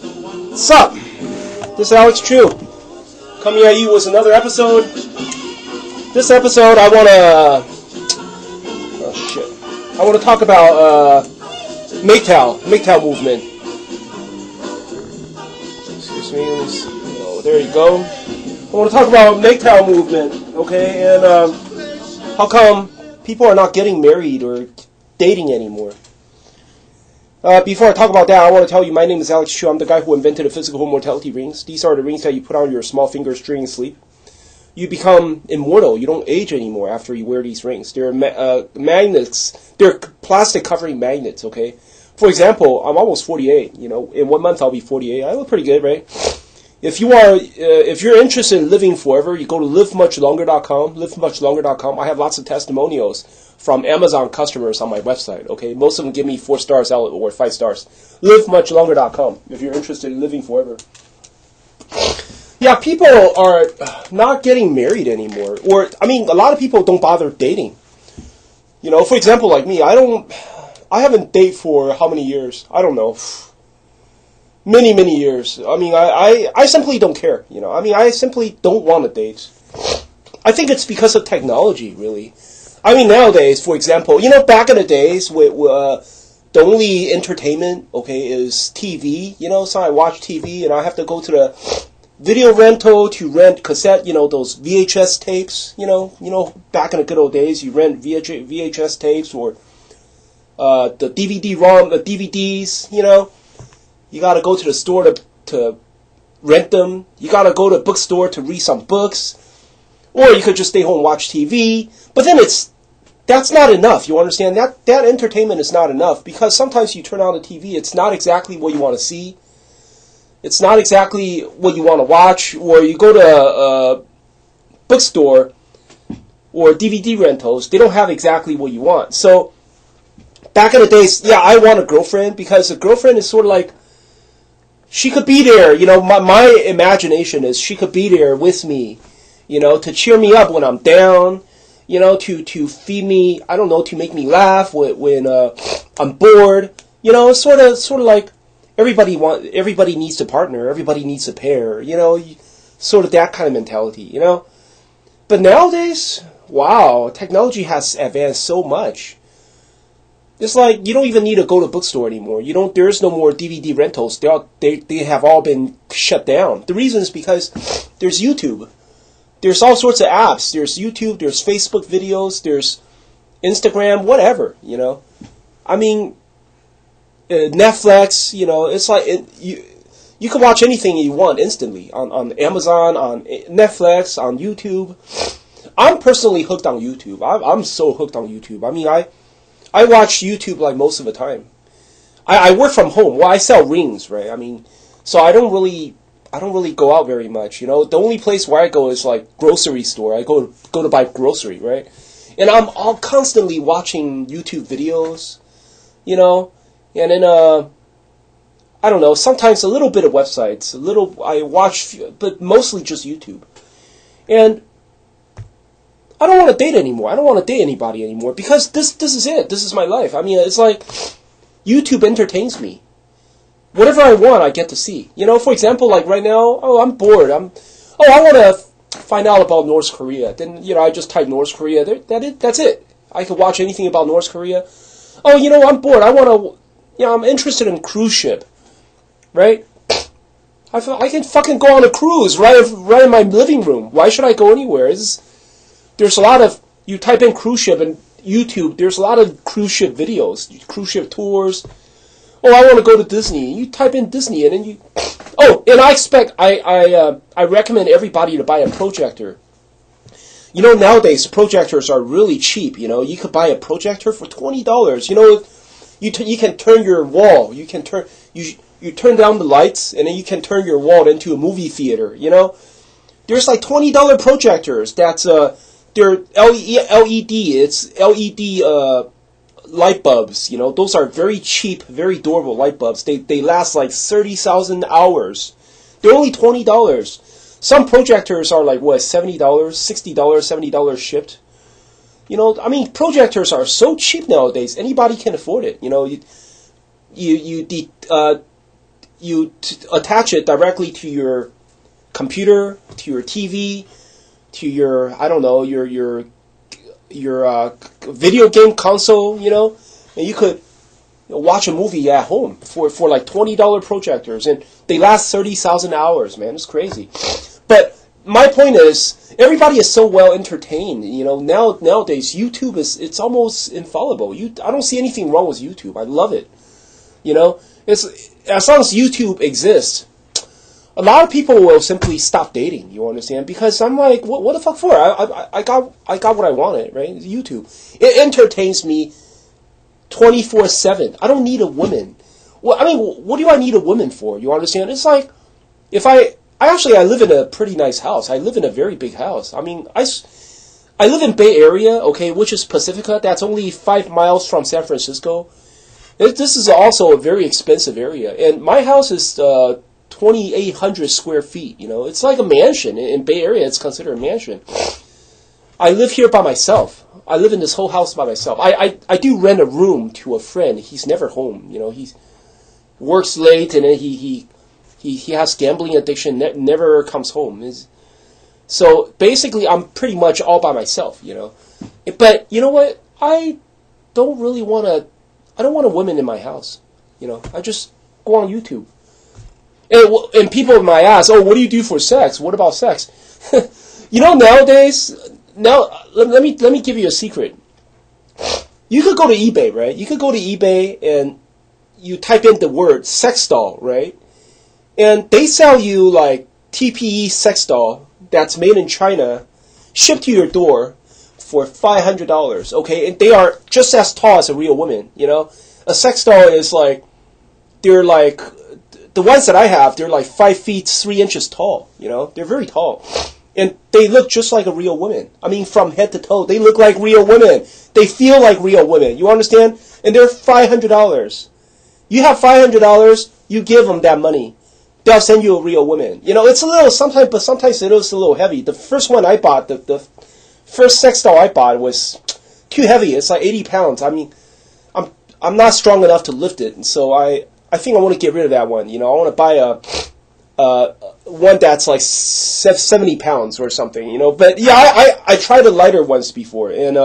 What's up? This is Alex Chu, coming at you with another episode. This episode, I want to talk about MGTOW movement. Excuse me, let me see. Oh, there you go. I want to talk about MGTOW movement, okay, and how come people are not getting married or dating anymore. Before I talk about that, I want to tell you my name is Alex Chu. I'm the guy who invented the physical mortality rings. These are the rings that you put on your small fingers during sleep. You become immortal. You don't age anymore after you wear these rings. They're magnets. They're plastic covering magnets, okay? For example, I'm almost 48. You know, in 1 month I'll be 48. I look pretty good, right? If you're interested in living forever, you go to livemuchlonger.com. Livemuchlonger.com. I have lots of testimonials from Amazon customers on my website, okay? Most of them give me 4 stars out or 5 stars. Livemuchlonger.com if you're interested in living forever. Yeah, people are not getting married anymore. Or, I mean, a lot of people don't bother dating. You know, for example, like me, I haven't dated for how many years? I don't know. Many years. I mean, I simply don't care, you know. I mean, I simply don't want to date. I think it's because of technology, really. I mean, nowadays, for example, you know, back in the days, the only entertainment, okay, is TV, you know, so I watch TV, and I have to go to the video rental to rent cassette, you know, those VHS tapes, you know, back in the good old days, you rent VHS tapes, or the DVD-ROM, the DVDs, you know. You gotta go to the store to rent them. You gotta go to a bookstore to read some books. Or you could just stay home and watch TV. But then that's not enough. You understand? That entertainment is not enough. Because sometimes you turn on the TV, it's not exactly what you want to see. It's not exactly what you want to watch. Or you go to a bookstore or DVD rentals, they don't have exactly what you want. So, back in the days, yeah, I want a girlfriend. Because a girlfriend is sort of like, she could be there, you know, my imagination is she could be there with me, you know, to cheer me up when I'm down, you know, to feed me, I don't know, to make me laugh when I'm bored, you know, sort of like everybody needs a partner, everybody needs a pair, you know, sort of that kind of mentality, you know. But nowadays, wow, technology has advanced so much. It's like you don't even need to go to a bookstore anymore. There's no more DVD rentals. They have all been shut down. The reason is because there's YouTube. There's all sorts of apps. There's YouTube. There's Facebook videos. There's Instagram. Whatever, you know. I mean, Netflix. You know, it's like you can watch anything you want instantly on Amazon, on Netflix, on YouTube. I'm personally hooked on YouTube. I'm so hooked on YouTube. I mean, I watch YouTube like most of the time. I work from home. Well, I sell rings, right? I mean, so I don't really go out very much. You know, the only place where I go is like grocery store. I go to buy grocery, right? And I'm constantly watching YouTube videos, you know, and then I don't know. Sometimes a little bit of websites, I watch, but mostly just YouTube, and I don't want to date anymore. I don't want to date anybody anymore because this is it. This is my life. I mean, it's like YouTube entertains me. Whatever I want, I get to see. You know, for example, like right now, I'm bored. I want to find out about North Korea. Then, you know, I just type North Korea. That's it. I could watch anything about North Korea. Oh, you know, I'm bored. I'm interested in cruise ship. Right? I can fucking go on a cruise right in my living room. Why should I go anywhere? There's a lot of, you type in cruise ship and YouTube, there's a lot of cruise ship videos, cruise ship tours. Oh, I want to go to Disney. You type in Disney and then you, and I recommend everybody to buy a projector. You know, nowadays projectors are really cheap, you know. You could buy a projector for $20. You know, you can turn your wall, you turn down the lights and then you can turn your wall into a movie theater, you know. There's like $20 projectors that's they're LED. It's LED light bulbs. You know, those are very cheap, very durable light bulbs. They last like 30,000 hours. They're only $20. Some projectors are like what, $70, $60, $70 shipped. You know, I mean, projectors are so cheap nowadays. Anybody can afford it. You know, attach it directly to your computer, to your TV, to your, I don't know, your video game console, and you could watch a movie at home for like $20 projectors, and they last 30,000 hours, man. It's crazy. But my point is, everybody is so well entertained. Nowadays YouTube it's almost infallible. I don't see anything wrong with YouTube. I love it. It's as long as YouTube exists, a lot of people will simply stop dating. You understand? Because I'm like, what the fuck for? I got what I wanted, right? It's YouTube. It entertains me 24/7. I don't need a woman. Well, I mean, what do I need a woman for? You understand? It's like, if I live in a pretty nice house. I live in a very big house. I mean, I live in Bay Area, okay, which is Pacifica. That's only 5 miles from San Francisco. This is also a very expensive area. And my house is 2,800 square feet. It's like a mansion. In Bay Area, it's considered a mansion. I live here by myself. I live in this whole house by myself. I do rent a room to a friend. He's never home. He works late, and then he has gambling addiction. Never comes home. So basically, I'm pretty much all by myself. But you know what? I don't want a woman in my house. I just go on YouTube. And people might ask, oh, what do you do for sex? What about sex? Nowadays, let me give you a secret. You could go to eBay, right? You could go to eBay and you type in the word sex doll, right? And they sell you like TPE sex doll that's made in China, shipped to your door for $500, okay? And they are just as tall as a real woman, A sex doll is like, they're like, the ones that I have, they're like 5 feet 3 inches tall, They're very tall. And they look just like a real woman. I mean, from head to toe, they look like real women. They feel like real women. You understand? And they're $500. You have $500, you give them that money. They'll send you a real woman. It's a little, sometimes it is a little heavy. The first one I bought, the first sex doll I bought was too heavy. It's like 80 pounds. I mean, I'm not strong enough to lift it. And so I think I want to get rid of that one. I want to buy one that's like 70 pounds or something, But yeah, I tried the lighter ones before, and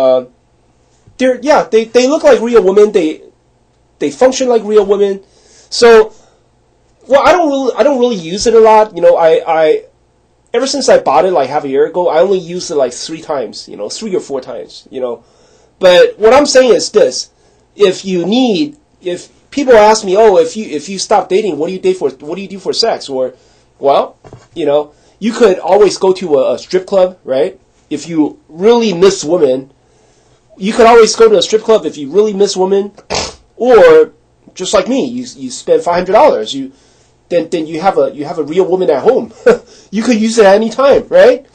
they look like real women. They function like real women. So, well, I don't really use it a lot. I ever since I bought it like half a year ago, I only used it like 3 times. 3 or 4 times. But what I'm saying is this: if people ask me, oh, if you stop dating, what do you do for sex? Or, well, you could always go to a strip club, right? If you really miss women, you could always go to a strip club if you really miss women. Or, just like me, you spend $500. Then you have a real woman at home. You could use it at any time, right?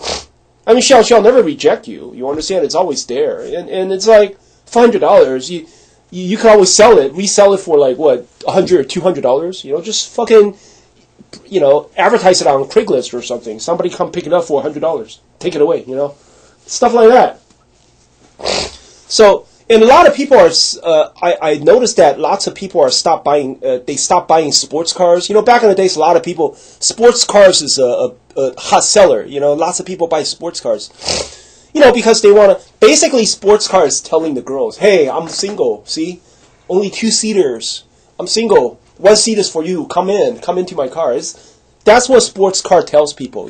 I mean, she'll never reject you. You understand? It's always there, and it's like $500. You can always resell it for like what, $100 or $200. Just fucking, advertise it on Craigslist or something. Somebody come pick it up for $100. Take it away. Stuff like that. So, and a lot of people are. I noticed that lots of people are stopped buying. They stopped buying sports cars. Back in the days, a lot of people, sports cars is a hot seller. Lots of people buy sports cars. Because they want to. Basically, sports cars telling the girls, "Hey, I'm single. See, only 2-seaters. I'm single. 1 seat is for you. Come into my car." That's what sports car tells people.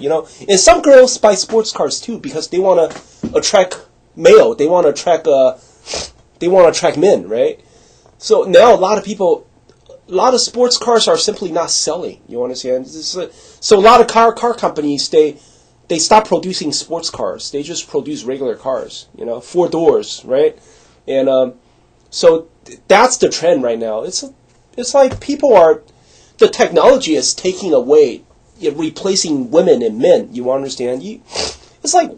And some girls buy sports cars too because they want to attract male. They want to attract men, right? So now a lot of sports cars are simply not selling. You understand? So a lot of car companies they stop producing sports cars. They just produce regular cars, 4 doors, right? And so that's the trend right now. It's like the technology is taking away, replacing women and men. You understand? It's like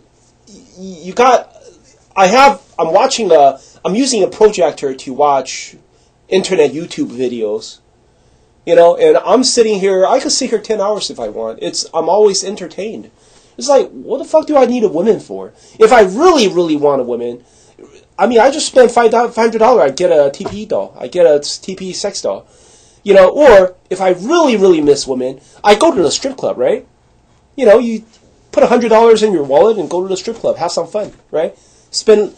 I'm using a projector to watch internet YouTube videos, and I'm sitting here. I could sit here 10 hours if I want. I'm always entertained. It's like, what the fuck do I need a woman for? If I really, really want a woman, I mean, I just spend $500. I get a TPE doll. I get a TPE sex doll. You know, or if I really, really miss women, I go to the strip club, right? You know, you put $100 in your wallet and go to the strip club. Have some fun, right? Spend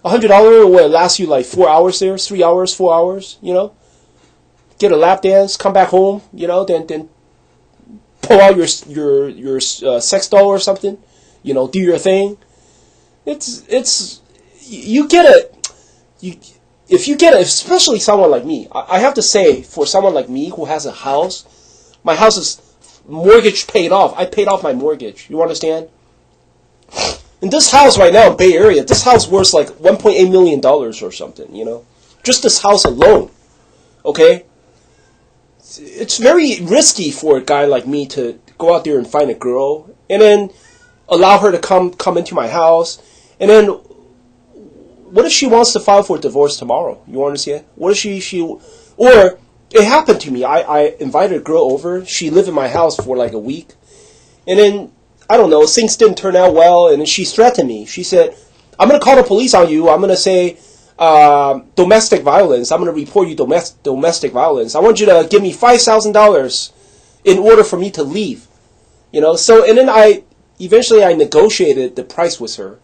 $100, what, lasts you like 4 hours there, 3 hours, 4 hours, you know? Get a lap dance, come back home, you know, then pull out your sex doll or something, you know, do your thing. You get it. If you get it, especially someone like me, I have to say, for someone like me who has a house, my house is mortgage paid off. I paid off my mortgage. You understand? In this house right now in Bay Area, this house worth like $1.8 million or something, you know? Just this house alone, okay? It's very risky for a guy like me to go out there and find a girl and then allow her to come into my house, and then what if she wants to file for divorce tomorrow? You understand? What if she or it happened to me. I invited a girl over. She lived in my house for like a week, and then I don't know, things didn't turn out well, and then she threatened me. She said, "I'm gonna call the police on you. I'm gonna say domestic violence. I'm gonna report you domestic violence. I want you to give me $5,000 in order for me to leave." You know. So and then eventually I negotiated the price with her.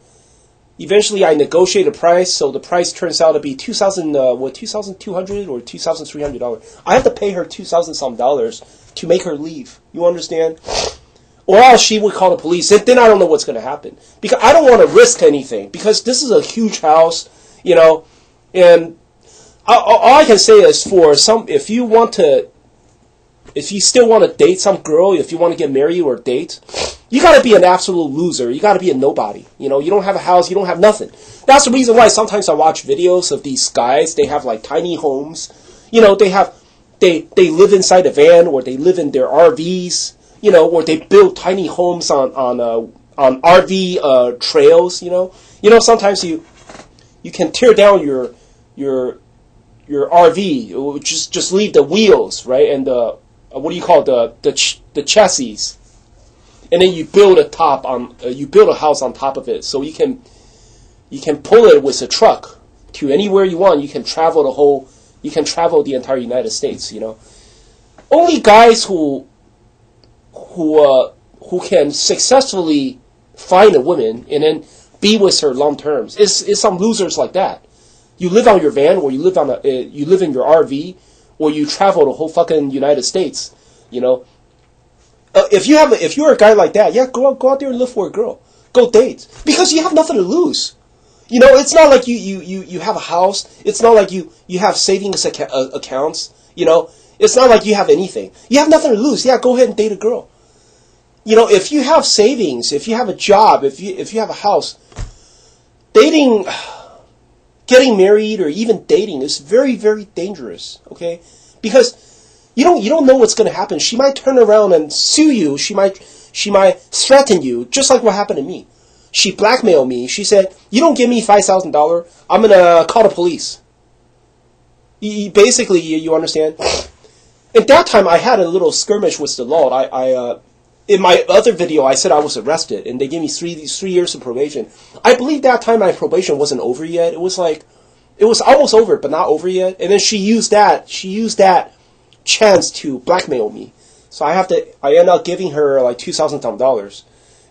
Eventually, I negotiated a price, so the price turns out to be $2,200 or $2,300. I have to pay her $2,000 some to make her leave. You understand? Or else she would call the police. And then I don't know what's going to happen, because I don't want to risk anything, because this is a huge house, you know. And all I can say is, for some, if you still want to date some girl, if you want to get married or date, you got to be an absolute loser. You got to be a nobody. You know, you don't have a house. You don't have nothing. That's the reason why sometimes I watch videos of these guys. They have like tiny homes. You know, they live inside a van, or they live in their RVs. You know, or they build tiny homes on RV trails. You know, sometimes you can tear down your RV, just leave the wheels, right, and what do you call the chassis, and then you build a house on top of it, so you can pull it with a truck to anywhere you want. You can travel the entire United States. You know, only guys who can successfully find a woman and then be with her long term is some losers like that. You live on your van, or you live in your RV, or you travel the whole fucking United States. You know, if you're a guy like that, yeah, go out there and look for a girl, go date, because you have nothing to lose. You know, it's not like you have a house. It's not like you have savings accounts. You know, it's not like you have anything. You have nothing to lose. Yeah, go ahead and date a girl. You know, if you have savings, if you have a job, if you have a house, getting married or even dating is very, very dangerous, okay? Because you don't know what's going to happen. She might turn around and sue you. She might threaten you, just like what happened to me. She blackmailed me. She said, "You don't give me $5,000, I'm going to call the police." Basically, you understand? At that time, I had a little skirmish with the law. In my other video, I said I was arrested, and they gave me three years of probation. I believe that time my probation wasn't over yet. It was almost over, but not over yet. And then she used that chance to blackmail me. So I end up giving her like $2,000.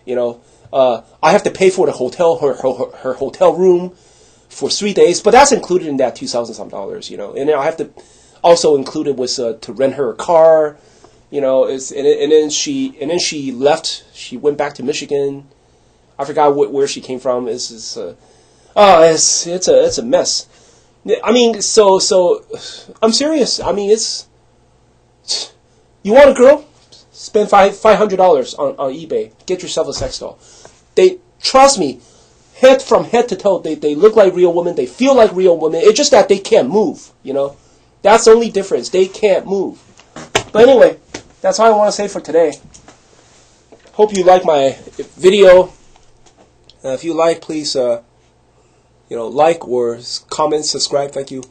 You know, I have to pay for the hotel, her hotel room for 3 days, but that's included in that $2,000. You know, and then I have to also include it with to rent her a car. You know, and then she left. She went back to Michigan. I forgot where she came from. It's a mess. I mean, so I'm serious. I mean, you want a girl? Spend $500 on eBay. Get yourself a sex doll. Trust me, from head to toe, they look like real women. They feel like real women. It's just that they can't move. You know, that's the only difference. They can't move. But anyway, that's all I want to say for today. Hope you like my video. If you like, please, like or comment, subscribe. Thank you.